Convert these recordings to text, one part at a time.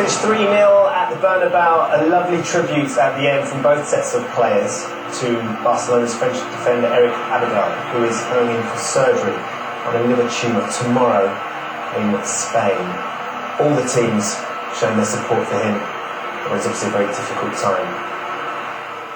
finished 3-0 at the Bernabeu. A lovely tribute at the end from both sets of players to Barcelona's French defender Eric Abidal, who is going in for surgery on a liver tumour tomorrow in Spain. All the teams showing their support for him. It was obviously a very difficult time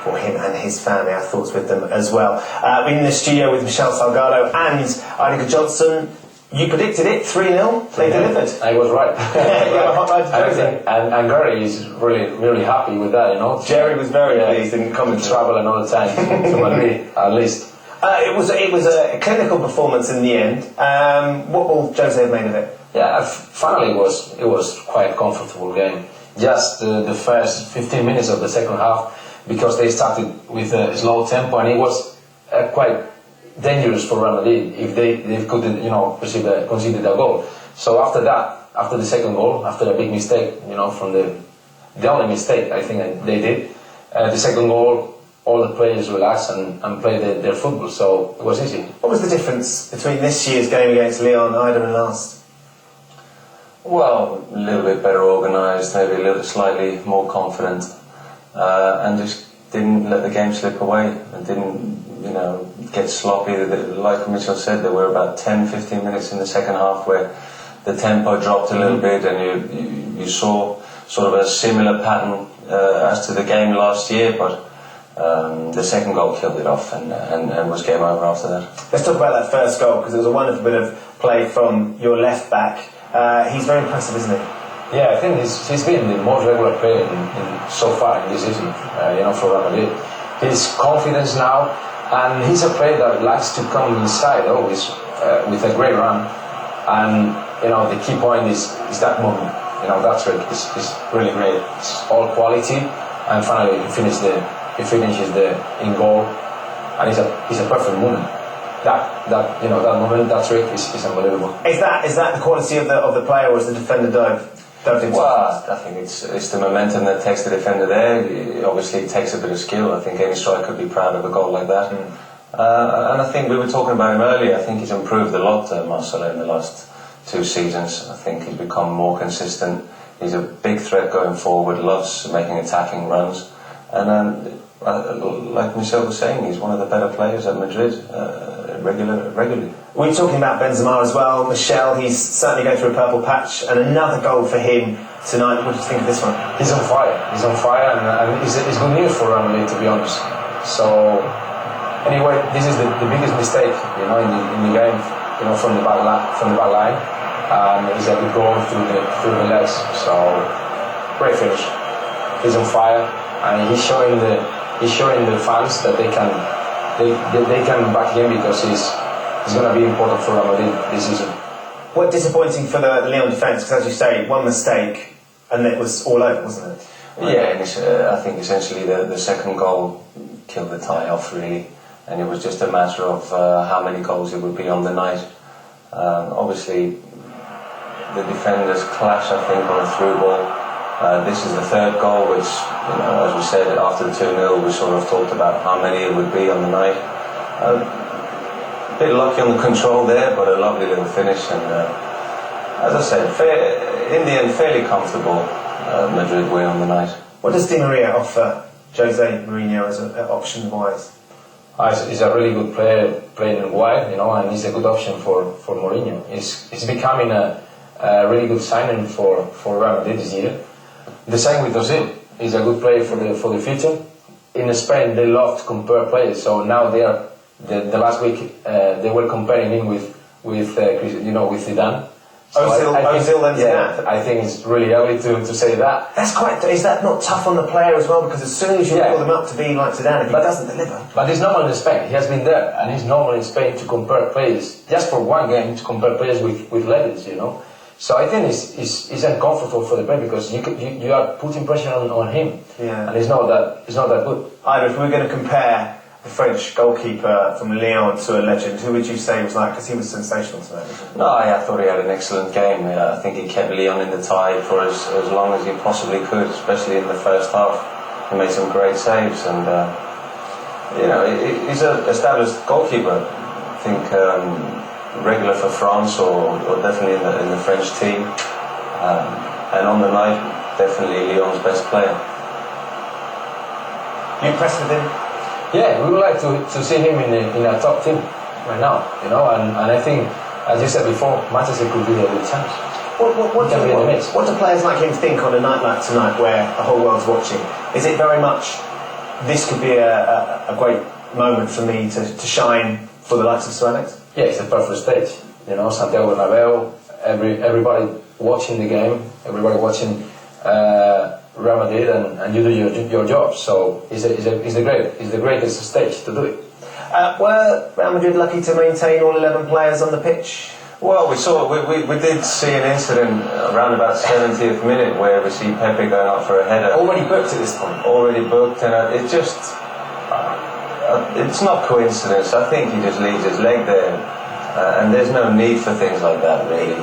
for him and his family. Our thoughts with them as well. We're in the studio with Michelle Salgado and Eileen Johnson. You predicted it, 3-0, they delivered. I was right. You have a hotline to Jose. And Gary is really happy with that, you know. Jerry was very pleased in commentary. Travel another time to Madrid, at least. It was a clinical performance in the end. What will Jose have made of it? Yeah, finally it was quite a comfortable game. Just the first 15 minutes of the second half, because they started with a slow tempo, and it was quite dangerous for Real Madrid if they could, you know, conceded a goal. So after that, after the second goal, after a big mistake, you know, from the only mistake I think that they did, the second goal, all the players relaxed and played their football, so it was easy. What was the difference between this year's game against Lyon, Ida, and last? Well, a little bit better organised, maybe a little slightly more confident, and just didn't let the game slip away and didn't, you know, get sloppy. Like Mitchell said, there were about 10-15 minutes in the second half where the tempo dropped a little bit, and you saw sort of a similar pattern as to the game last year, but the second goal killed it off and was game over after that. Let's talk about that first goal, because it was a wonderful bit of play from your left back. He's very impressive, isn't he? Yeah, I think he's been the most regular player so far in this season, you know, for Real Madrid. His confidence now, and he's a player that likes to come inside always with a great run. And you know, the key point is that movement. You know, that trick is really great. It's all quality, and finally he finishes in goal, and it's a perfect movement. That you know, that movement, that trick is unbelievable. Is that the quality of the player, or is the defender dove into? Well, I think it's the momentum that takes the defender there. Obviously, it takes a bit of skill. I think any striker could be proud of a goal like that. And I think we were talking about him earlier. I think he's improved a lot, Marcelo, in the last 2 seasons. I think he's become more consistent. He's a big threat going forward. Loves making attacking runs, and like Michel was saying, he's one of the better players at Madrid regularly. We're talking about Benzema as well. Michel, he's certainly going through a purple patch, and another goal for him tonight. What do you think of this one? He's on fire. He's on fire, and it's good news for Real Madrid, to be honest. So anyway, this is the biggest mistake, you know, in the game, you know, from the back line. It's a good goal through the legs. So great finish. He's on fire, and he's showing the fans that they can back him, because he's going to be important for Real Madrid this season. What disappointing for the Lyon defence, because as you say, one mistake and it was all over, wasn't it? Yeah, and I think essentially the second goal killed the tie off, really, and it was just a matter of how many goals it would be on the night. Obviously, the defenders clash, I think, on a through ball. This is the third goal, which, you know, as we said, after the 2-0, we sort of talked about how many it would be on the night. A bit lucky on the control there, but a lovely little finish, and as I said, in the end, fairly comfortable Madrid win on the night. What does Di Maria offer Jose Mourinho as an option-wise? He's a really good player playing in wide, you know, and he's a good option for Mourinho. He's becoming a really good signing for Real Madrid this year. The same with Ozil. He's a good player for the future. In Spain, they love to compare players, so now they are. The last week they were comparing him with Zidane. So Ozil and Zidane. I think it's really early to say that. Is that not tough on the player as well? Because as soon as you pull them up to be like Zidane, if he doesn't deliver. But it's normal in Spain. He has been there, and it's normal in Spain to compare players just for one game, to compare players with legends, you know. So I think it's uncomfortable for the player, because you are putting pressure on him, and it's not that good. Ida, if we were going to compare the French goalkeeper from Lyon to a legend, who would you say was like? Because he was sensational tonight. No, I thought he had an excellent game. I think he kept Lyon in the tie for as long as he possibly could, especially in the first half. He made some great saves, and you know, he's an established goalkeeper. I think. Regular for France, or definitely in the French team, and on the night definitely Lyon's best player. You impressed with him? Yeah, we would like to see him in a top team right now, and I think, as you said before, Manchester could be a good chance. What do players like him think on a night like tonight where the whole world's watching? Is it very much, this could be a great moment for me to shine for the likes of Sir Alex? Yeah, it's a perfect stage. Santiago Bernabeu, everybody watching the game, everybody watching Real Madrid, and you do your job. So it's the greatest stage to do it. Were Real Madrid lucky to maintain all 11 players on the pitch? Well, we did see an incident around about 70th minute where we see Pepe going up for a header. Already booked at this point. Already booked, and it just it's not coincidence. I think he just leaves his leg there, and there's no need for things like that, really.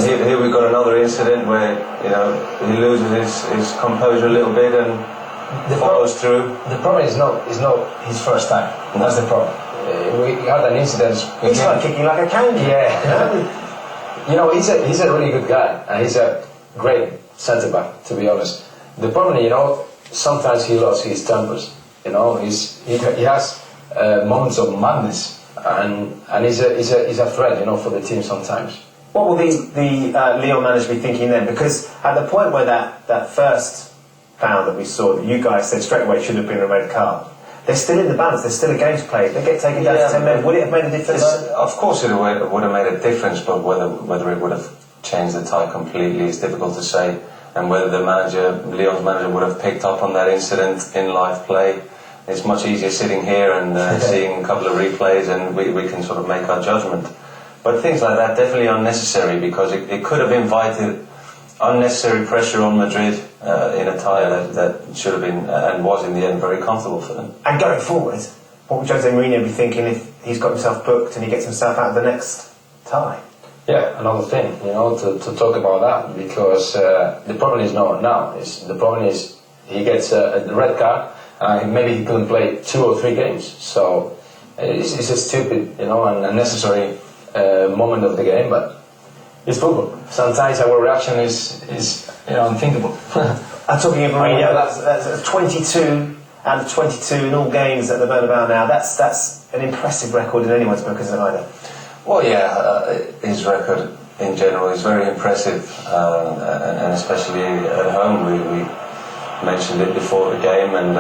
Here we've got another incident where he loses his composure a little bit and follows through. The problem is not his first time. That's the problem. We had an incident. He's like kicking like a can. Yeah. He's a really good guy, and he's a great centre back, to be honest. The problem, sometimes he lost his tempers. He has moments of madness, and he's a threat, for the team sometimes. What will the Lyon manager be thinking then? Because at the point where that first foul that we saw, that you guys said straight away should have been a red card, they're still in the balance, there's still a game to play. They get taken down to 10 men. Would it have made a difference? Of course it would have made a difference, but whether it would have changed the tie completely is difficult to say. And whether Lyon's manager would have picked up on that incident in live play, it's much easier sitting here and seeing a couple of replays, and we can sort of make our judgment. But things like that definitely unnecessary, because it could have invited unnecessary pressure on Madrid in a tie that should have been and was in the end very comfortable for them. And going forward, what would Jose Mourinho be thinking if he's got himself booked and he gets himself out of the next tie? Yeah, another thing, to talk about that, because the problem is not now. The problem is he gets a red card, and maybe he couldn't play 2 or 3 games. So it's a stupid, and unnecessary moment of the game, but it's football. Sometimes our reaction is unthinkable. I'm talking of Mourinho. That's 22 out of 22 in all games at the Bernabeu now. That's an impressive record in anyone's book, isn't it, either? Well, yeah, his record in general is very impressive, and especially at home. We mentioned it before the game, and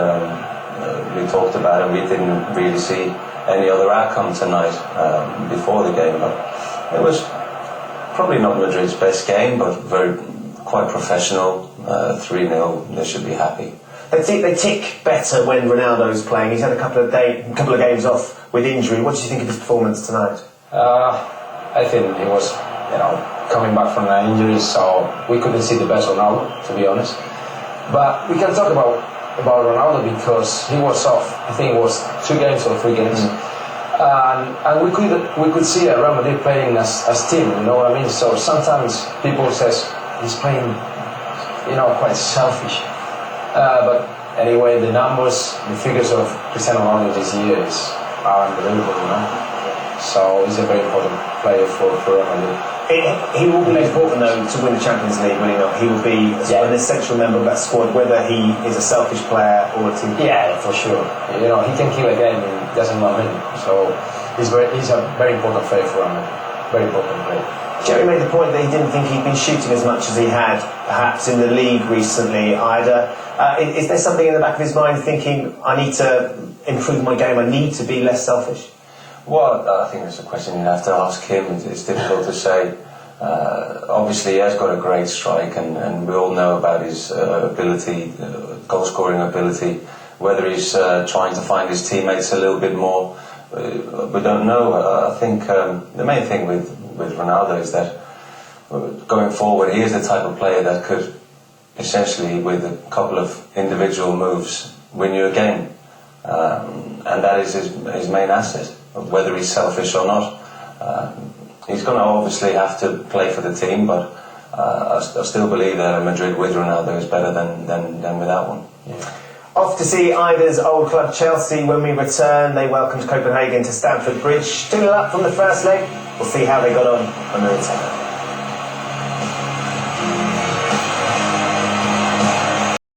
we talked about it. We didn't really see any other outcome tonight before the game, but it was probably not Madrid's best game, but quite professional. 3-0, they should be happy. They tick better when Ronaldo's playing. He's had a couple of games off with injury. What did you think of his performance tonight? I think he was, coming back from an injury, so we couldn't see the best Ronaldo, to be honest. But we can talk about Ronaldo because he was off. I think it was 2 games or 3 games, and we could see Real Madrid playing as team. You know what I mean? So sometimes people says he's playing, quite selfish. But anyway, the numbers, the figures of Cristiano Ronaldo this year are unbelievable. So he's a very important player for Real Madrid. He will be important though to win the Champions League, will he not? He will be an essential member of that squad, whether he is a selfish player or a team player. Yeah, for sure. He can kill a game and doesn't know him. So he's a very important player for Real Madrid. Very important player. Jerry made the point that he didn't think he'd been shooting as much as he had, perhaps in the league recently either. Is there something in the back of his mind thinking, I need to improve my game, I need to be less selfish? Well, I think that's a question you have to ask him. It's difficult to say. Obviously, he has got a great strike, and we all know about his ability, goal-scoring ability. Whether he's trying to find his teammates a little bit more, we don't know. I think the main thing with Ronaldo is that going forward, he is the type of player that could essentially, with a couple of individual moves, win you a game. And that is his main asset. Whether he's selfish or not, he's going to obviously have to play for the team, but I still believe that Madrid with Ronaldo is better than without one. Yeah. Off to see Ida's old club Chelsea when we return. They welcomed Copenhagen to Stamford Bridge. 2-0 up from the first leg. We'll see how they got on when we return.